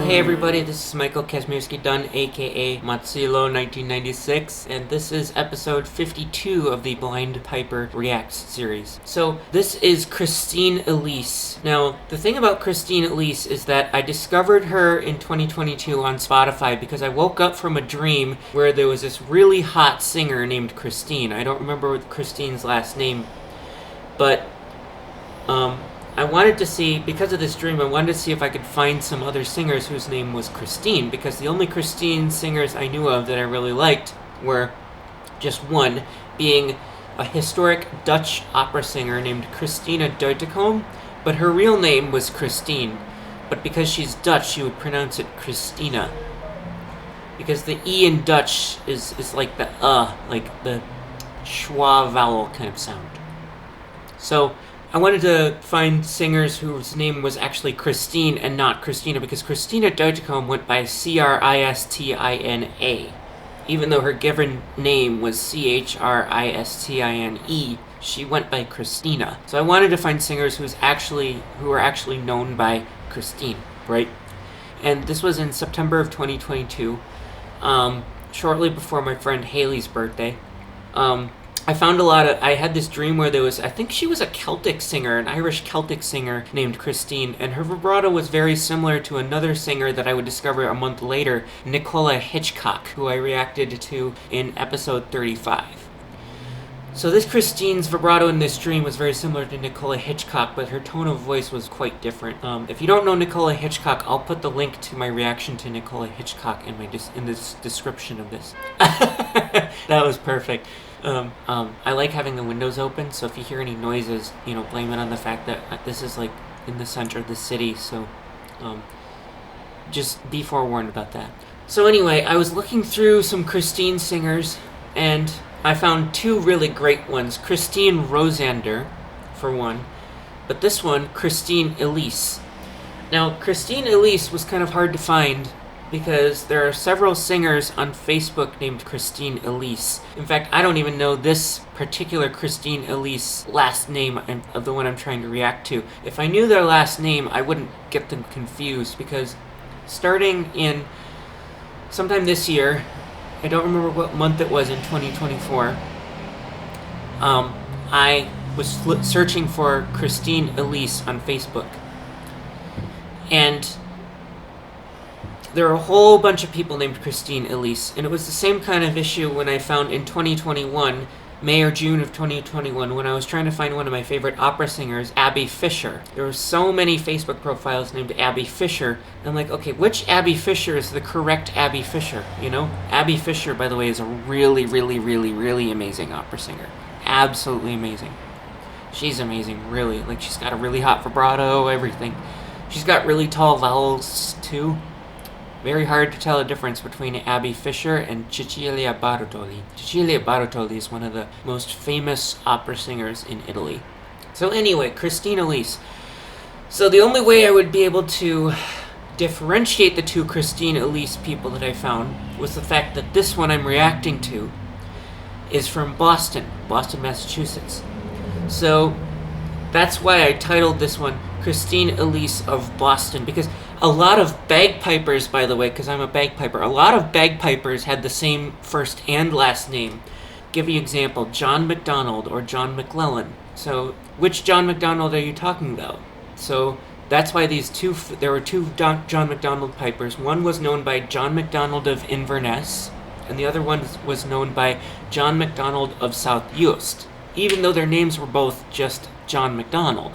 Hey everybody, this is Michael Kazmierski-Dunn, aka Mazzillo 1996, and this is episode 52 of the Blind Piper Reacts series. So, this is Christine Elise. Now, the thing about Christine Elise is that I discovered her in 2022 on Spotify because I woke up from a dream where there was this really hot singer named Christine. I don't remember Christine's last name, but I wanted to see, because of this dream, I wanted to see if I could find some other singers whose name was Christine, because the only Christine singers I knew of that I really liked were just one, being a historic Dutch opera singer named Christina Deutekom, but her real name was Christine, but because she's Dutch, she would pronounce it Christina, because the E in Dutch is like the like the schwa vowel kind of sound. So I wanted to find singers whose name was actually Christine and not Christina, because Christina Deutekom went by Christina. Even though her given name was Christine, she went by Christina. So I wanted to find singers who were actually known by Christine, right? And this was in September of 2022, shortly before my friend Haley's birthday. I had this dream where there was, I think she was a Celtic singer, an Irish Celtic singer named Christine, and her vibrato was very similar to another singer that I would discover a month later, Nicola Hitchcock, who I reacted to in episode 35. So this Christine's vibrato in this dream was very similar to Nicola Hitchcock, but her tone of voice was quite different. If you don't know Nicola Hitchcock, I'll put the link to my reaction to Nicola Hitchcock in this description of this. That was perfect. I like having the windows open, so if you hear any noises, blame it on the fact that this is like in the center of the city, so just be forewarned about that. So anyway, I was looking through some Christine singers, and I found two really great ones. Christine Rosander, for one, but this one, Christine Elise. Now, Christine Elise was kind of hard to find because there are several singers on Facebook named Christine Elise. In fact, I don't even know this particular Christine Elise last name of the one I'm trying to react to. If I knew their last name, I wouldn't get them confused, because starting in sometime this year, I don't remember what month it was in 2024, I was searching for Christine Elise on Facebook. And there are a whole bunch of people named Christine Elise, and it was the same kind of issue when I found in 2021, May or June of 2021, when I was trying to find one of my favorite opera singers, Abby Fisher. There were so many Facebook profiles named Abby Fisher. I'm like, okay, which Abby Fisher is the correct Abby Fisher, Abby Fisher, by the way, is a really, really, really, really amazing opera singer. Absolutely amazing. She's amazing, really. Like, she's got a really hot vibrato, everything. She's got really tall vowels, too. Very hard to tell the difference between Abby Fisher and Cecilia Bartoli. Cecilia Bartoli is one of the most famous opera singers in Italy. So anyway, Christine Elise. So the only way I would be able to differentiate the two Christine Elise people that I found was the fact that this one I'm reacting to is from Boston, Massachusetts. So that's why I titled this one Christine Elise of Boston, because a lot of bagpipers, by the way, because I'm a bagpiper, a lot of bagpipers had the same first and last name. Give you an example, John MacDonald or John McClellan. So which John MacDonald are you talking about? So that's why there were two John MacDonald pipers. One was known by John MacDonald of Inverness, and the other one was known by John MacDonald of South Uist, even though their names were both just John MacDonald.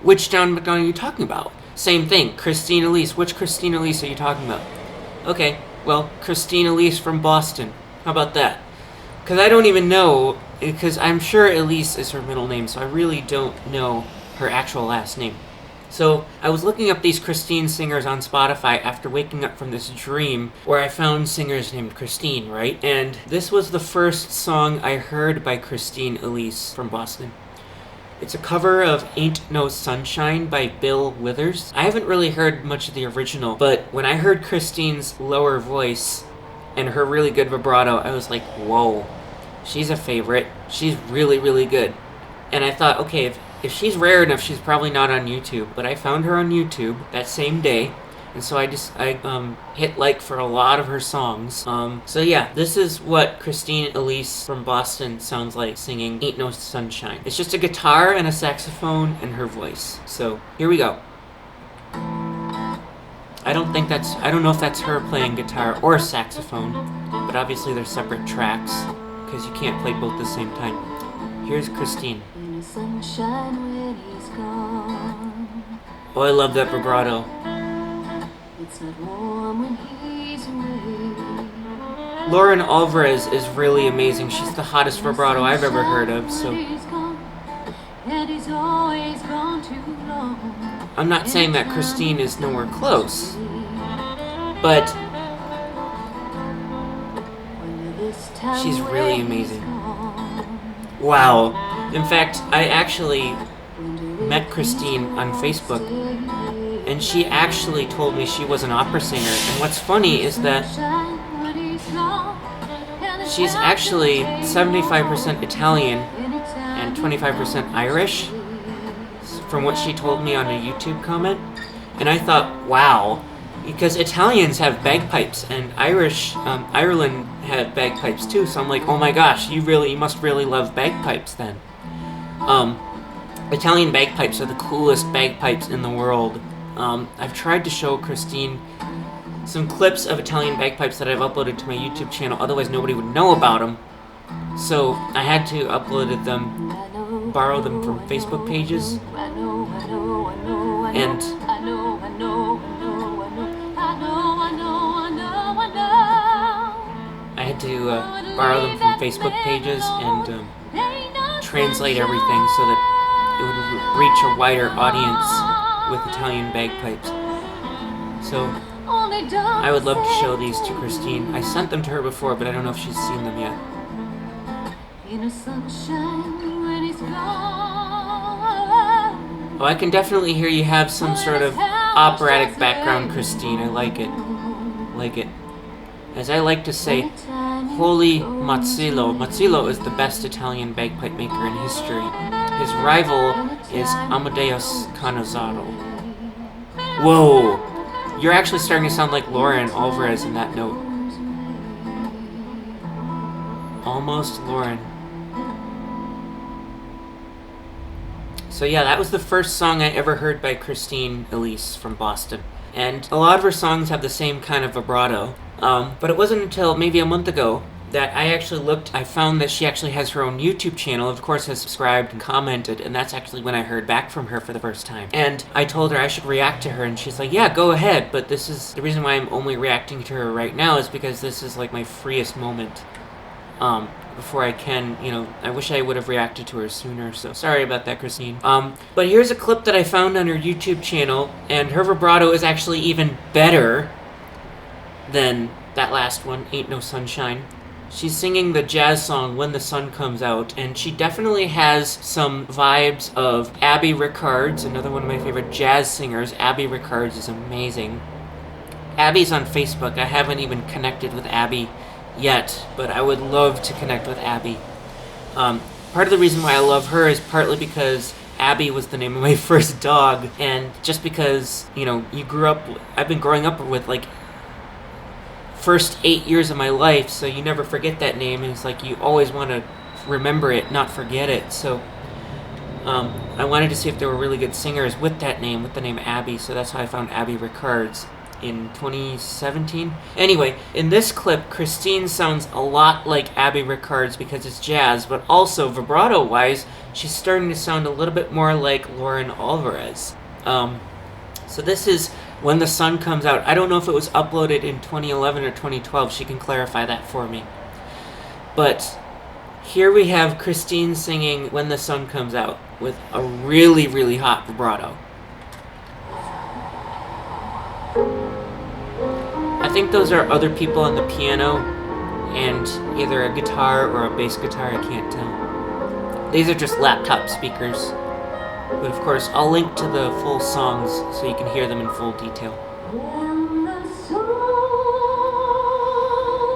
Which John MacDonald are you talking about? Same thing, Christine Elise. Which Christine Elise are you talking about? Okay, well, Christine Elise from Boston. How about that? Because I don't even know, because I'm sure Elise is her middle name, so I really don't know her actual last name. So I was looking up these Christine singers on Spotify after waking up from this dream where I found singers named Christine, right? And this was the first song I heard by Christine Elise from Boston. It's a cover of Ain't No Sunshine by Bill Withers. I haven't really heard much of the original, but when I heard Christine's lower voice and her really good vibrato, I was like, whoa, she's a favorite. She's really, really good. And I thought, okay, if she's rare enough, she's probably not on YouTube. But I found her on YouTube that same day. And so I hit like for a lot of her songs. So yeah, this is what Christine Elise from Boston sounds like singing Ain't No Sunshine. It's just a guitar and a saxophone and her voice. So here we go. I don't know if that's her playing guitar or saxophone, but obviously they're separate tracks because you can't play both at the same time. Here's Christine. Oh, I love that vibrato. It's not warm when he's away. Lauren Alvarez is really amazing. She's the hottest vibrato I've ever heard of, so I'm not saying that Christine is nowhere close, but she's really amazing. Wow. In fact, I actually met Christine on Facebook, and she actually told me she was an opera singer. And what's funny is that she's actually 75% Italian and 25% Irish, from what she told me on a YouTube comment. And I thought, wow, because Italians have bagpipes and Ireland have bagpipes too. So I'm like, oh my gosh, you must really love bagpipes then. Italian bagpipes are the coolest bagpipes in the world. I've tried to show Christine some clips of Italian bagpipes that I've uploaded to my YouTube channel, otherwise nobody would know about them. So I had to borrow them from Facebook pages, and I had to borrow them from Facebook pages and translate everything so that it would reach a wider audience with Italian bagpipes. So I would love to show these to Christine. I sent them to her before, but I don't know if she's seen them yet. Oh, I can definitely hear you have some sort of operatic background, Christine. I like it. As I like to say, Holy Mazzillo. Mazzillo is the best Italian bagpipe maker in history. His rival is Amadeus Canizato. Whoa! You're actually starting to sound like Lauren Alvarez in that note. Almost Lauren. So yeah, that was the first song I ever heard by Christine Elise from Boston. And a lot of her songs have the same kind of vibrato. But it wasn't until maybe a month ago that I found that she actually has her own YouTube channel, of course has subscribed and commented, and that's actually when I heard back from her for the first time. And I told her I should react to her, and she's like, yeah, go ahead, but this is, the reason why I'm only reacting to her right now is because this is like my freest moment. Before I can, I wish I would have reacted to her sooner, so sorry about that, Christine. But here's a clip that I found on her YouTube channel, and her vibrato is actually even better than that last one, Ain't No Sunshine. She's singing the jazz song When the Sun Comes Out, and she definitely has some vibes of Abby Rickards, another one of my favorite jazz singers. Abby Rickards is amazing. Abby's on Facebook. I haven't even connected with Abby yet, but I would love to connect with Abby. Part of the reason why I love her is partly because Abby was the name of my first dog, and just because, I've been growing up with, first 8 years of my life, so you never forget that name, and it's like you always want to remember it, not forget it. So I wanted to see if there were really good singers with that name, with the name Abby, so that's how I found Abby Rickards in 2017. Anyway, in this clip, Christine sounds a lot like Abby Rickards because it's jazz, but also vibrato-wise, she's starting to sound a little bit more like Lauren Alvarez. So this is When the Sun Comes Out. I don't know if it was uploaded in 2011 or 2012. She can clarify that for me. But here we have Christine singing When the Sun Comes Out with a really, really hot vibrato. I think those are other people on the piano and either a guitar or a bass guitar, I can't tell. These are just laptop speakers. But of course, I'll link to the full songs so you can hear them in full detail.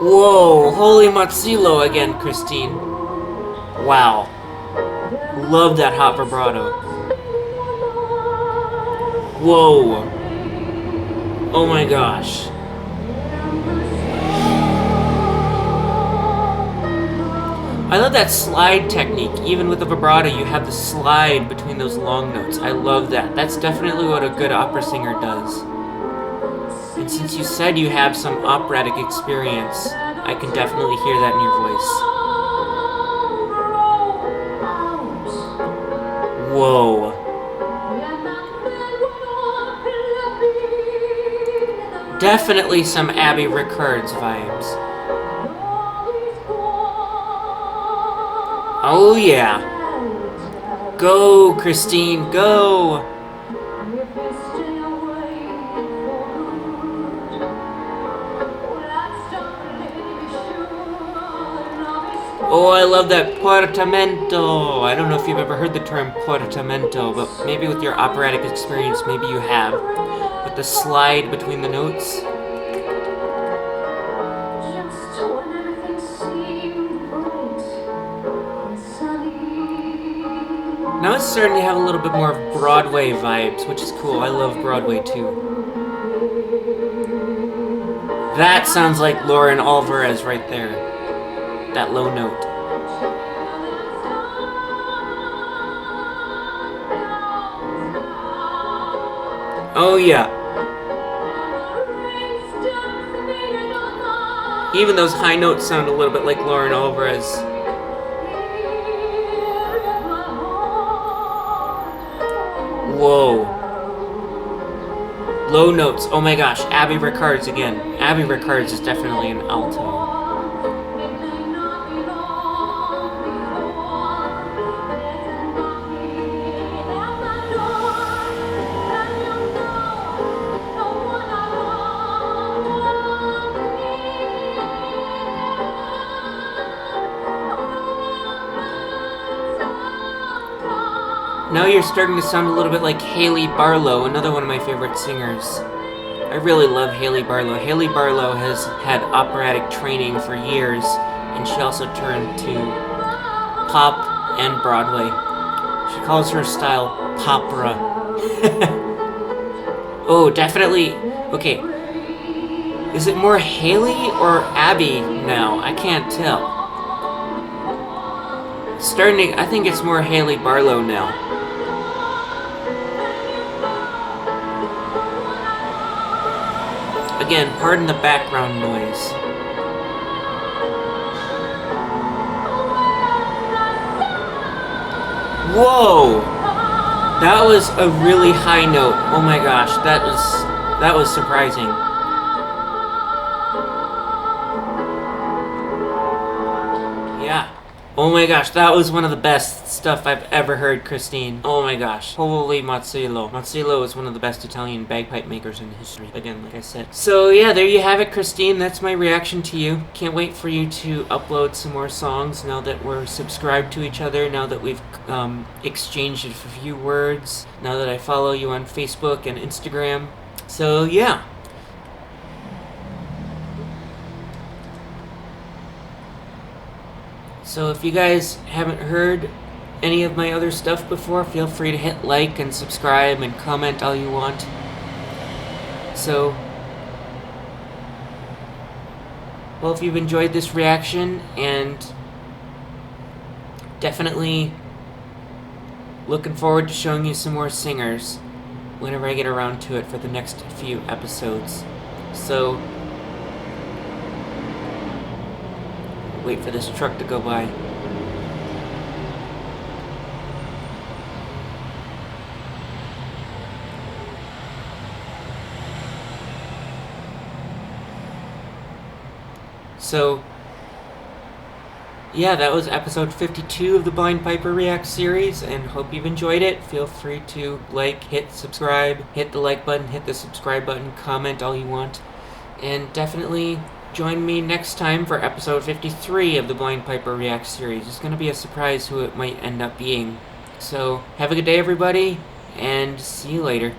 Whoa, Holy Mazzillo again, Christine. Wow. Love that hot vibrato. Whoa. Oh my gosh. I love that slide technique. Even with the vibrato, you have the slide between those long notes. I love that. That's definitely what a good opera singer does. And since you said you have some operatic experience, I can definitely hear that in your voice. Whoa. Definitely some Abbey Rickards vibes. Oh yeah. Go, Christine, go! Oh, I love that portamento. I don't know if you've ever heard the term portamento, but maybe with your operatic experience, maybe you have. With the slide between the notes. Now it's starting to have a little bit more of Broadway vibes, which is cool. I love Broadway too. That sounds like Lauren Alvarez right there. That low note. Oh yeah. Even those high notes sound a little bit like Lauren Alvarez. Whoa. Low notes. Oh my gosh. Abbey Rickards again. Abbey Rickards is definitely an alto. Now you're starting to sound a little bit like Haley Barlow, another one of my favorite singers. I really love Haley Barlow. Haley Barlow has had operatic training for years, and she also turned to pop and Broadway. She calls her style popra. Oh, definitely. Okay. Is it more Haley or Abby now? I can't tell. I think it's more Haley Barlow now. Again, pardon the background noise. Whoa! That was a really high note. Oh my gosh, that was surprising. Yeah. Oh my gosh, that was one of the best stuff I've ever heard, Christine. Oh my gosh. Holy Mazzillo. Mazzillo is one of the best Italian bagpipe makers in history. Again, like I said. So yeah, there you have it, Christine. That's my reaction to you. Can't wait for you to upload some more songs now that we're subscribed to each other, now that we've exchanged a few words, now that I follow you on Facebook and Instagram. So yeah. So if you guys haven't heard any of my other stuff before, feel free to hit like and subscribe and comment all you want. So, well, if you've enjoyed this reaction, and definitely looking forward to showing you some more singers whenever I get around to it for the next few episodes. So, wait for this truck to go by. So, yeah, that was episode 52 of the Blind Piper React series, and hope you've enjoyed it. Feel free to like, hit subscribe, hit the like button, hit the subscribe button, comment all you want, and definitely join me next time for episode 53 of the Blind Piper React series. It's going to be a surprise who it might end up being. So, have a good day, everybody, and see you later.